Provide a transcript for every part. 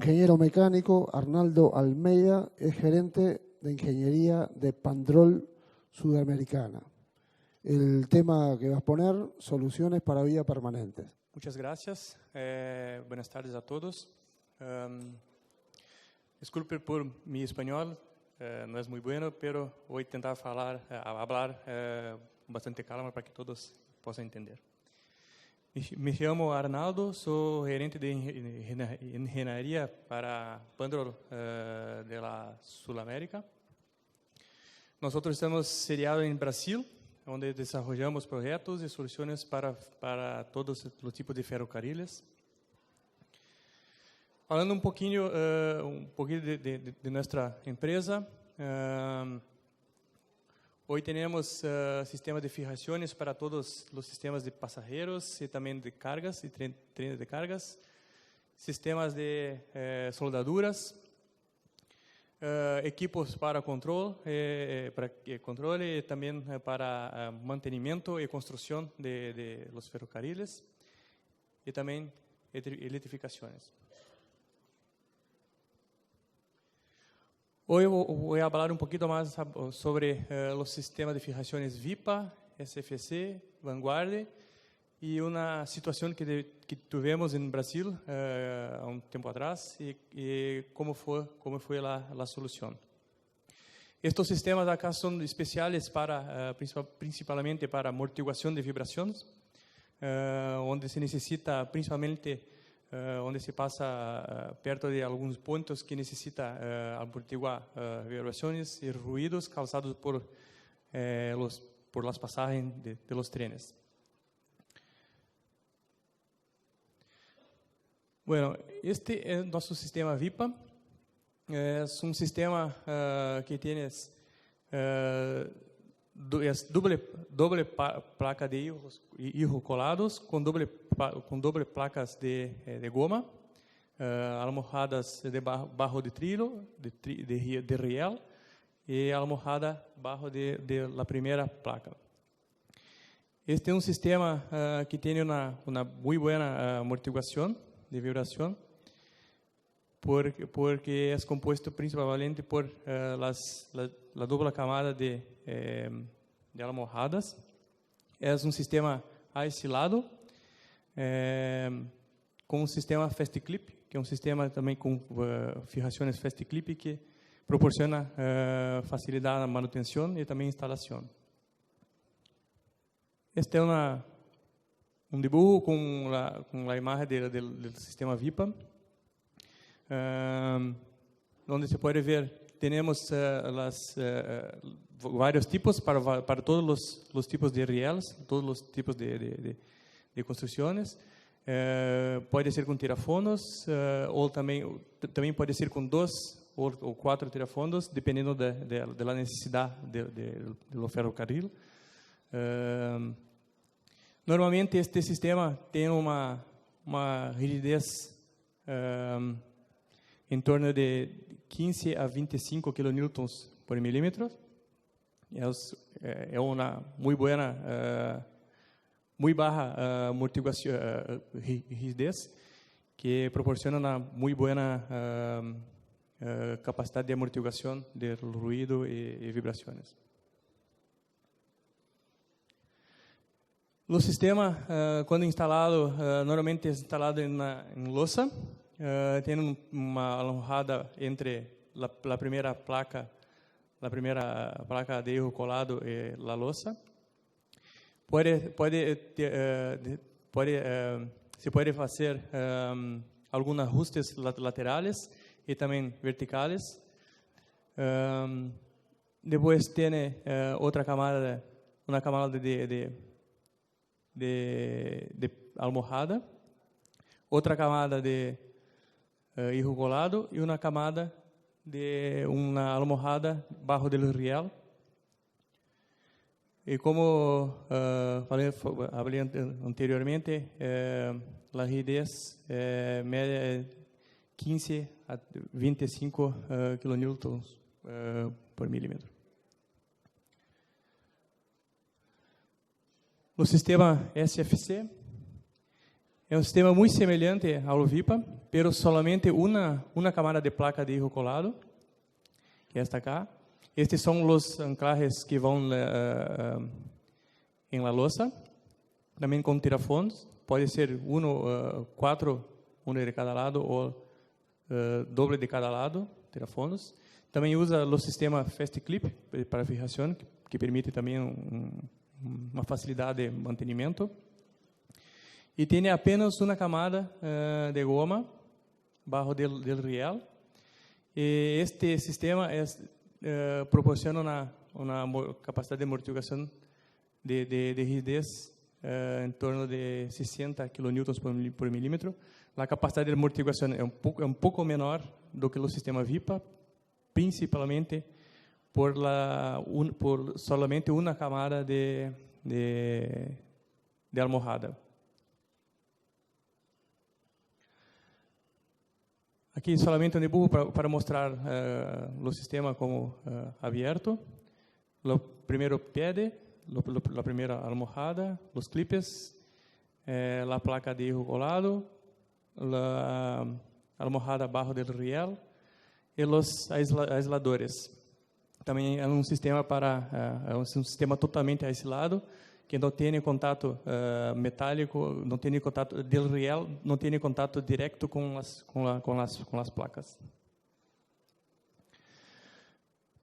Ingeniero mecánico Arnaldo Almeida es gerente de ingeniería de Pandrol Sudamericana. El tema que vas a poner, soluciones para vía permanentes. Muchas gracias. Buenas tardes a todos. Disculpe por mi español, no es muy bueno, pero voy a intentar hablar bastante calma para que todos puedan entender. Me llamo Arnaldo, soy gerente de ingeniería para Pandrol de la Sudamérica. Nosotros estamos sediados en Brasil, onde desarrollamos projetos e soluções para todos os tipos de ferrocarriles. Falando um pouquinho de nossa empresa, hoje temos sistema de fijações para todos os sistemas de passageiros e também de cargas e trenes de cargas, sistemas de soldaduras, equipos para controle e também para mantenimento e construção de los ferrocarriles e também eletrificações. Hoje vou falar um pouquinho mais sobre os sistemas de fijações VIPA, SFC, Vanguard e uma situação que tivemos no Brasil há um tempo atrás e como foi a solução. Estes sistemas acá são especiais principalmente para amortiguação de vibrações, onde se necessita principalmente onde se passa perto de alguns pontos que necessita amortiguar vibrações e ruídos causados por as passagens de los trenes. Bueno, este é nosso sistema VIPA. É um sistema que tem doble placa de hierro colados com doble placas de goma, almohadas de barro de trilo, de riel e almofada barro de la primeira placa. Este é um sistema que tem uma muito boa amortiguação de vibração, porque é composto principalmente por la dupla camada de almohadas. É um sistema aislado, com um sistema fast clip, que é um sistema também com fijações fast clip que proporciona facilidade na manutenção e também instalação. Este é um dibujo com a imagem do sistema VIPA, onde se pode ver, temos vários tipos para todos os tipos de rieles, todos os tipos de construções. Pode ser com tirafondos, ou também pode ser com 2 ou 4 tirafondos, dependendo da necessidade do ferrocarril. Normalmente, este sistema tem uma rigidez em torno de 15 a 25 kN por milímetro. É uma muito boa, muito baixa amortiguação, rigidez, que proporciona uma muito boa capacidade de amortiguação de ruído e vibrações. O sistema, quando instalado, normalmente é instalado em louça. Tem uma almofada entre a primeira placa de hierro colado e a louça. Se pode fazer alguns ajustes laterais e também verticais. Depois tem outra camada, uma camada de almofada, outra camada de hierro colado e uma camada de uma almofada barro del riel. E como falei anteriormente, a rigidez média 15 a 25 kN por milímetro. O sistema SFC é um sistema muito semelhante ao VIPA, pero solamente una camada de placa de hierro colado, que é esta acá. Estes são os anclajes que vão em la losa, também com tirafondos. Pode ser quatro, um de cada lado, ou doble de cada lado, tirafondos. Também usa o sistema Fast Clip para fijação, que permite também uma facilidade de mantenimento. E tem apenas uma camada de goma bajo del riel. E este sistema proporciona uma capacidade de amortiguação de rigidez em torno de 60 kN por milímetro. A capacidade de amortiguação é um pouco menor do que o sistema VIPA, principalmente por solamente uma camada de almofada. Aqui solamente um dibujo para mostrar o sistema como aberto. O primeiro pede, a primeira almofada, os clipes, a placa de hierro colado, a almofada abaixo do riel e os aisladores. Também é um sistema sistema totalmente aislado, que não tem contato metálico, não tem contato del riel, não tem contato direto com as placas.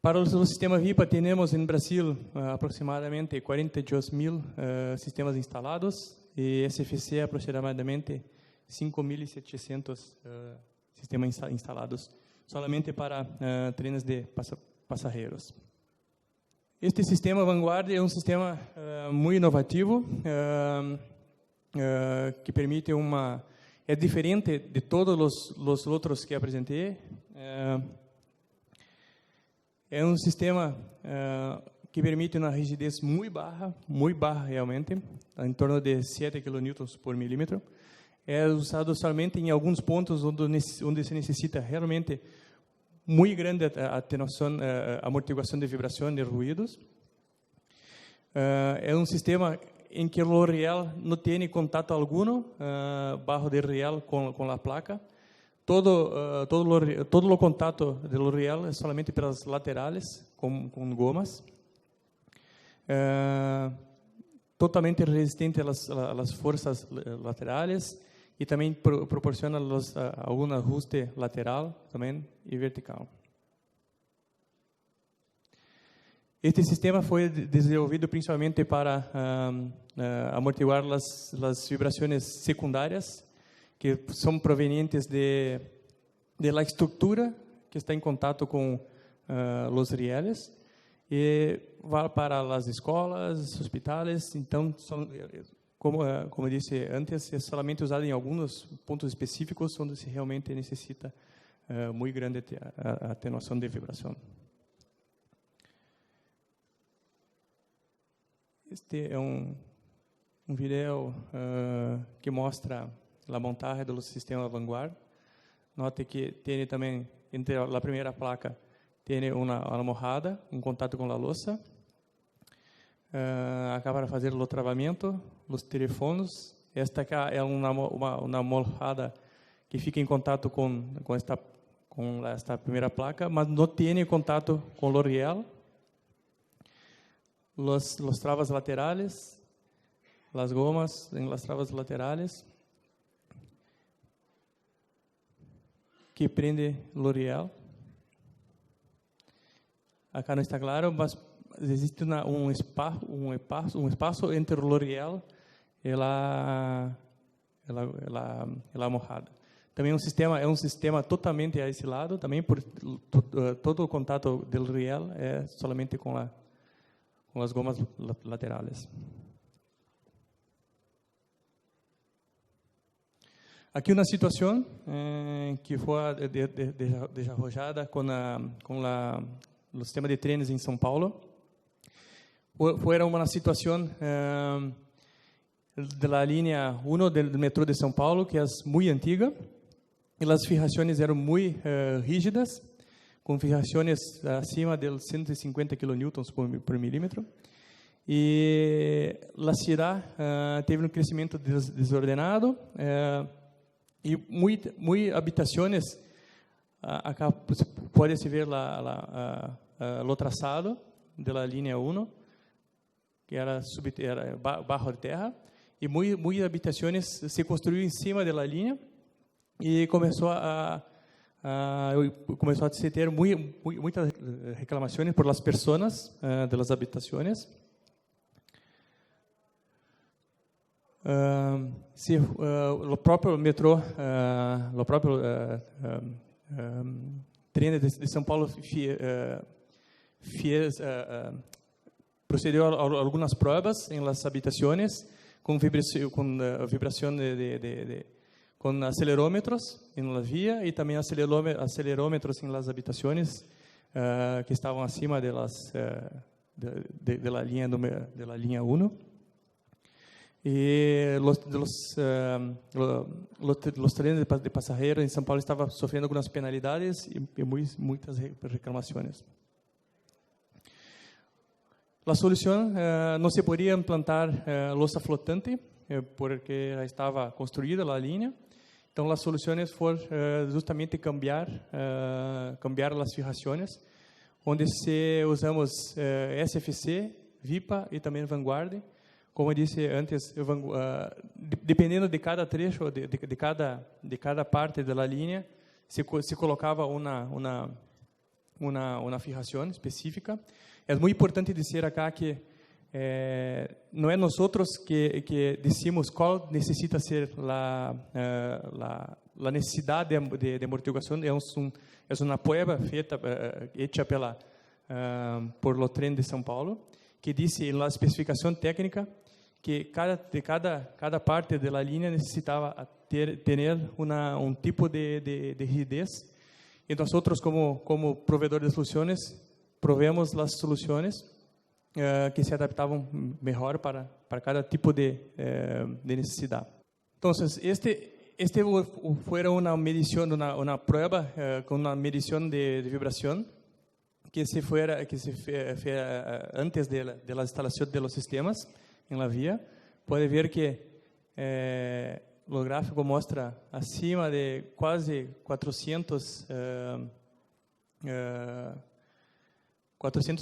Para o sistema VIPA, temos em Brasil aproximadamente 42.000 sistemas instalados e SFC aproximadamente 5.700 sistemas instalados, somente para trenes de passageiros. Este sistema Vanguard é um sistema muito inovativo, que permite é diferente de todos os outros que apresentei. É um sistema que permite uma rigidez muito baixa realmente, em torno de 7 kN por milímetro. É usado somente em alguns pontos onde se necessita realmente muito grande atenuação, amortiguação de vibração e ruídos. É um sistema em que o riel não tem contato algum bajo do riel com a placa. Todo o contato do riel é somente pelas laterais, com gomas. Totalmente resistente às forças laterais. E também proporciona algum ajuste lateral também e vertical. Este sistema foi desenvolvido principalmente para amortiguar as vibrações secundárias, que são provenientes da estrutura que está em contato com os rieles, e vai para as escolas, hospitais. Então, como eu disse antes, é somente usado em alguns pontos específicos onde se realmente necessita muito grande atenuação de vibração. Este é um vídeo que mostra a montagem do sistema Vanguard. Note que tem também, entre a primeira placa, tem uma almofada em contato com a louça. Acá para fazer o travamento, os telefones. Esta aqui é uma almofada que fica em contato com esta primeira placa, mas não tem contato com o riel. Los travas laterais, las gomas em las travas laterais, que prende o riel. Acá não está claro, mas existe um espaço entre o riel e a almofada. Também é um sistema totalmente aislado, também por todo o contato do riel é somente com as gomas laterais. Aqui uma situação que foi desarrollada com o sistema de trenes em São Paulo. Foi uma situação da linha 1 do metrô de São Paulo, que é muito antiga, e as fijações eram muito rígidas, com fijações acima de 150 kN por milímetro. E a cidade teve um crescimento desordenado, E muitas habitações, acá pode-se ver o traçado da linha 1, que era baixo de terra, e muitas habitações se construíram em cima da linha e começou a se ter muitas reclamações por las pessoas das habitações. O próprio metrô, o próprio trem de São Paulo procedeu a algumas provas em las habitações com vibração com acelerômetros em la via e também acelerômetros em las habitações que estavam acima da linha 1. E os trenes de passageiros em São Paulo estavam sofrendo algumas penalidades e muitas reclamações. A solução não se podia implantar louça flotante porque já estava construída a linha. Então, as soluções foram justamente cambiar as fijações, onde usamos SFC, VIPA e também Vanguard. Como eu disse antes, dependendo de cada trecho, de cada parte da linha, se colocava uma fijação específica. É muito importante dizer acá que não é nós que decimos qual necessita ser a necessidade de amortiguação. É uma prova feita por o trem de São Paulo, que diz na especificação técnica que cada parte da linha necessitava ter tipo de rigidez. E nós, como provedor de soluções, provemos as soluções que se adaptavam melhor para cada tipo de necessidade. Então, este foi uma medição, uma prova com uma medição de vibração que se fez antes da instalação de los sistemas em la via. Pode ver que o gráfico mostra acima de quase 400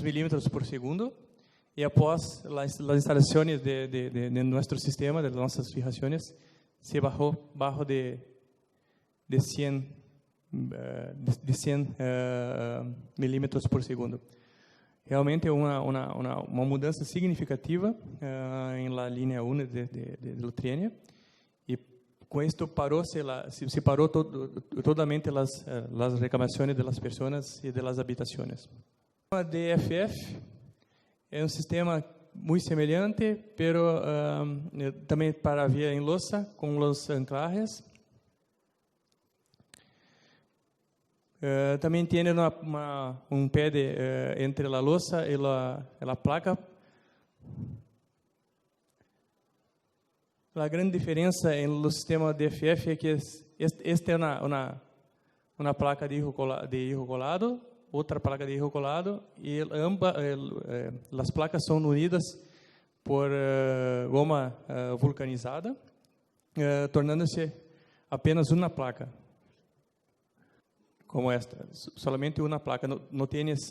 milímetros por segundo. E após as instalações de nosso sistema, de nossas fijações, se bajou de 100 milímetros por segundo. Realmente é uma mudança significativa em la linha 1 do trem. E com isto se parou totalmente as reclamações das pessoas e das habitações. A DFF é um sistema muito semelhante, pero também para via em louça, com os anclajes. Também tem pé entre a louça e a placa. A grande diferença no sistema DFF é que este é uma placa de hierro colado, outra placa de hierro colado, e as placas são unidas por goma vulcanizada, tornando-se apenas uma placa, como esta. Somente uma placa, não tienes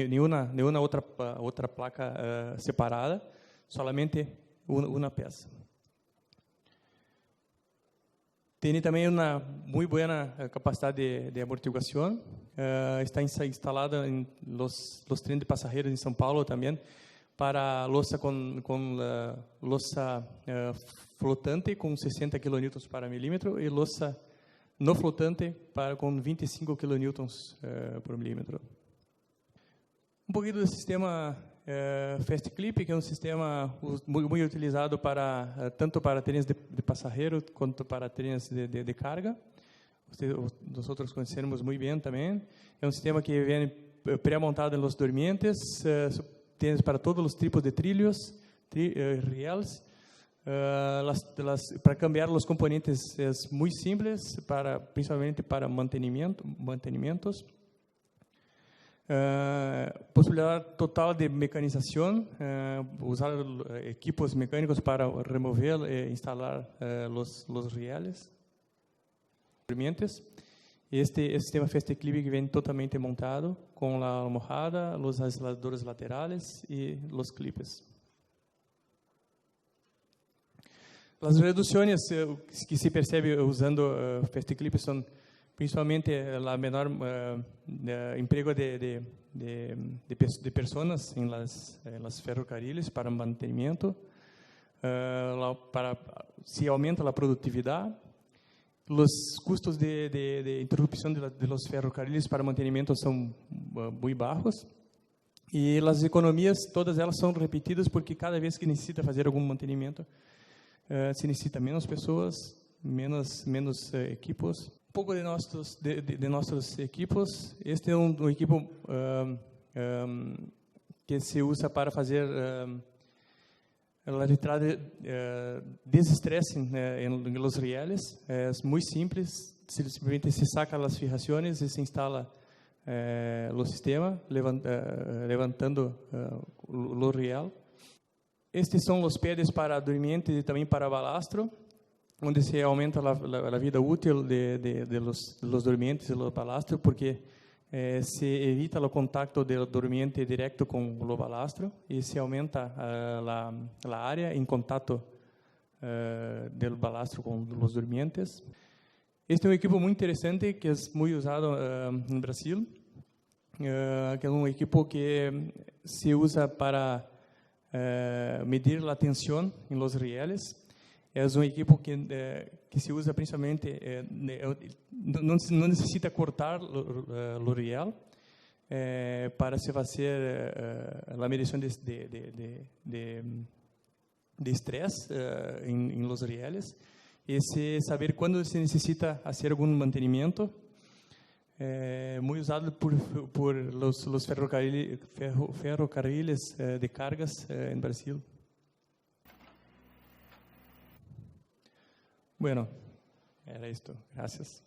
nenhuma outra placa separada, solamente uma peça. Tem também uma muito boa capacidade de amortiguação. Está instalada em los trenes de passageiros em São Paulo também, para louça com louça flotante com 60 kN para milímetro e louça não flotante com 25 kN por milímetro. Um pouquinho do sistema Fast Clip, que é um sistema muito utilizado tanto para trenes de passageiro quanto para trenes de carga. Nós conhecemos muito bem também. É um sistema que vem pré-montado nos dormientes, tem para todos os tipos de trilhos, riels. Para cambiar os componentes é muito simples, principalmente para mantenimentos. Possibilidade total de mecanização, usar equipos mecânicos para remover e instalar os rieles. Este sistema FestiClip que vem totalmente montado com a almofada, os aisladores laterais e os clipes. As reduções que se percebe usando FestiClip são principalmente a menor emprego de pessoas em las ferrocarriles para mantenimento, se aumenta a produtividade, os custos de interrupção de los ferrocarriles para mantenimento são muito baixos e as economias todas elas são repetidas porque cada vez que necessita fazer algum mantenimento se necessita menos pessoas, menos equipos. Um pouco de nossos equipos. Este é um equipo que se usa para fazer a retirada desestresse em los rieles. É muito simples. Simplesmente se saca as fijações e se instala o sistema, levantando o riel. Estes são os pedais para dormiente e também para balastro, onde se aumenta a vida útil de los dormientes e los balastro, porque se evita o contato do dormiente direto com o balastro e se aumenta a área em contato do balastro com os dormientes. Este é um equipo muito interessante que é muito usado no Brasil, que é um equipo que se usa para medir a tensão em los rieles. É um equipo que se usa principalmente, não necessita cortar o riel para se fazer a medição de estresse em los rieles e se saber quando se necessita fazer algum mantenimento. Muito usado por los ferrocarriles de cargas em Brasil. Bueno, era esto. Gracias.